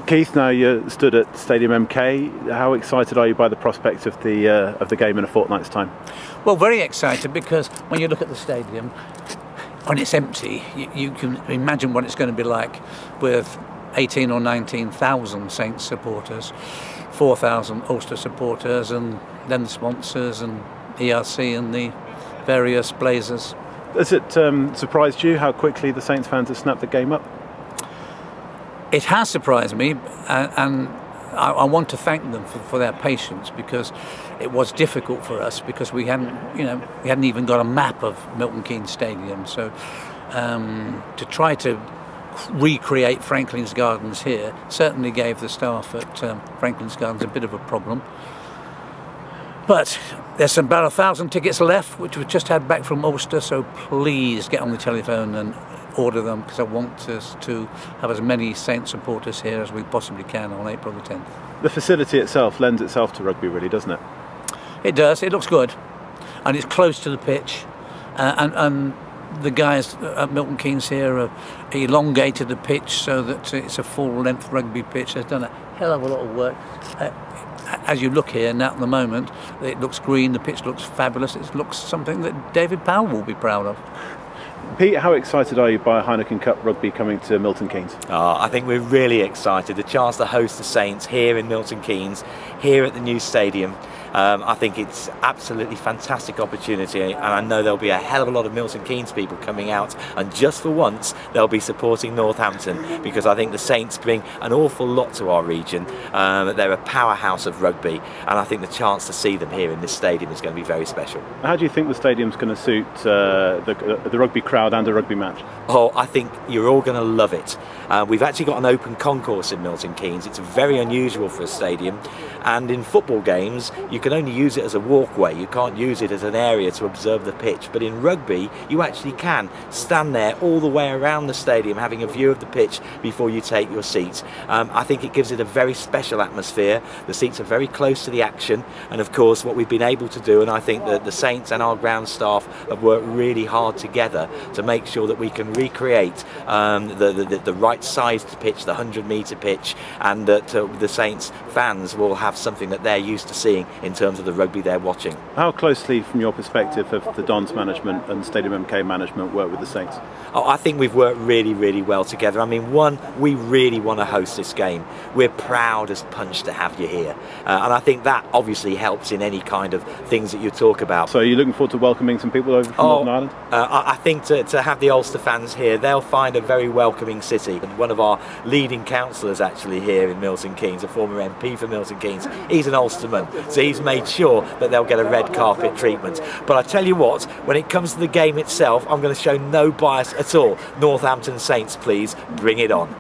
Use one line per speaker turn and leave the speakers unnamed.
Keith, now you're stood at Stadium MK. How excited are you by the prospect of the game in a fortnight's time?
Well, very excited, because when you look at the stadium, when it's empty, you can imagine what it's going to be like with 18 or 19,000 Saints supporters, 4,000 Ulster supporters, and then the sponsors and ERC and the various Blazers.
Has it surprised you how quickly the Saints fans have snapped the game up?
It has surprised me, and I want to thank them for their patience, because it was difficult for us, because we hadn't even got a map of Milton Keynes Stadium. So to try to recreate Franklin's Gardens here certainly gave the staff at Franklin's Gardens a bit of a problem. But there's about 1,000 tickets left, which we've just had back from Ulster, so please get on the telephone and order them, because I want us to have as many Saints supporters here as we possibly can on April the 10th. The
facility itself lends itself to rugby, really, doesn't it?
It does. It looks good, and it's close to the pitch, and the guys at Milton Keynes here have elongated the pitch so that it's a full-length rugby pitch. They've done a hell of a lot of work. As you look here now at the moment, it looks green, the pitch looks fabulous. It looks something that David Powell will be proud of.
Pete, how excited are you by Heineken Cup rugby coming to Milton Keynes?
I think we're really excited. The chance to host the Saints here in Milton Keynes, here at the new stadium. I think it's absolutely fantastic opportunity, and I know there'll be a hell of a lot of Milton Keynes people coming out, and just for once they'll be supporting Northampton, because I think the Saints bring an awful lot to our region. They're a powerhouse of rugby, and I think the chance to see them here in this stadium is going to be very special.
How do you think the stadium's going to suit the rugby crowd and a rugby match?
Oh, I think you're all going to love it. We've actually got an open concourse in Milton Keynes. It's very unusual for a stadium, and in football games you can only use it as a walkway. You can't use it as an area to observe the pitch, but in rugby you actually can stand there all the way around the stadium having a view of the pitch before you take your seat. I think it gives it a very special atmosphere. The seats are very close to the action, and of course what we've been able to do, and I think that the Saints and our ground staff have worked really hard together to make sure that we can recreate the right sized pitch, the 100-metre pitch, and that the Saints fans will have something that they're used to seeing in terms of the rugby they're watching.
How closely, from your perspective, have the Dons management and Stadium MK management worked with the Saints?
Oh, I think we've worked really, really well together. I mean, one, we really want to host this game. We're proud as punch to have you here, and I think that obviously helps in any kind of things that you talk about.
So are you looking forward to welcoming some people over from Northern Ireland?
I think to have the Ulster fans here, they'll find a very welcoming city. And one of our leading councillors actually here in Milton Keynes, a former MP for Milton Keynes, he's an Ulsterman, so he's made sure that they'll get a red carpet treatment. But I tell you what, when it comes to the game itself, I'm going to show no bias at all. Northampton Saints, please, bring it on.